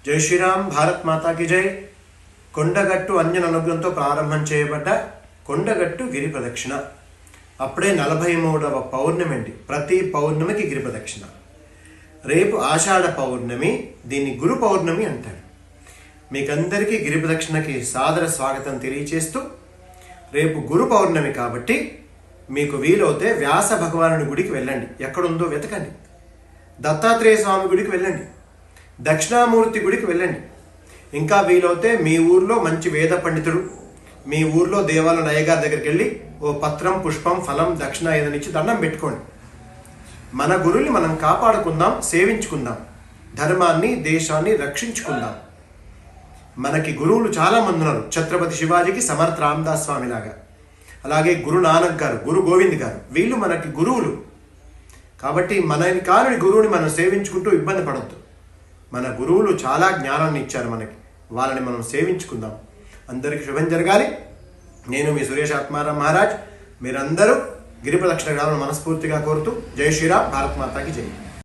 జై శ్రీరామ్, భారత్ మాతాకి జై. కొండగట్టు అంజన అనుగ్రహంతో ప్రారంభం చేయబడ్డ కొండగట్టు గిరి ప్రదక్షిణ. అప్పుడే 43వ పౌర్ణమి అండి. ప్రతి పౌర్ణమికి గిరి ప్రదక్షిణ. రేపు ఆషాఢ పౌర్ణమి, దీన్ని గురు పౌర్ణమి అంటారు. మీకందరికీ గిరి ప్రదక్షిణకి సాదర స్వాగతం తెలియచేస్తూ, రేపు గురు పౌర్ణమి కాబట్టి మీకు వీలవుతే వ్యాస భగవానుడి గుడికి వెళ్ళండి. ఎక్కడుందో వెతకండి. దత్తాత్రేయ స్వామి గుడికి వెళ్ళండి. దక్షిణామూర్తి గుడికి వెళ్ళండి. ఇంకా వీలవుతే మీ ఊర్లో మంచి వేద పండితుడు, మీ ఊర్లో దేవాలయ అయ్యగారి దగ్గరికి వెళ్ళి ఓ పత్రం, పుష్పం, ఫలం, దక్షిణ ఏదనిచ్చి దండం పెట్టుకోండి. మన గురుల్ని మనం కాపాడుకుందాం, సేవించుకుందాం, ధర్మాన్ని, దేశాన్ని రక్షించుకుందాం. మనకి గురువులు చాలా మంది ఉన్నారు. ఛత్రపతి శివాజీకి సమర్థ రామదాస్ స్వామి లాగా, అలాగే గురు నానక్ గారు, గురు గోవింద్ గారు, వీళ్ళు మనకి గురువులు. కాబట్టి మనని కాని గురువుని మనం సేవించుకుంటూ ఇబ్బంది పడద్దు. మన గురువులు చాలా జ్ఞానాన్ని ఇచ్చారు మనకి, వాళ్ళని మనం సేవించుకుందాం. అందరికీ శుభం జరగాలి. నేను మీ సురేష్ ఆత్మారాం మహారాజ్. మీరందరూ గిరి ప్రదక్షిణ కావాలని మనస్ఫూర్తిగా కోరుతూ, జై శ్రీరామ్, భారత్ మాతాకి జై.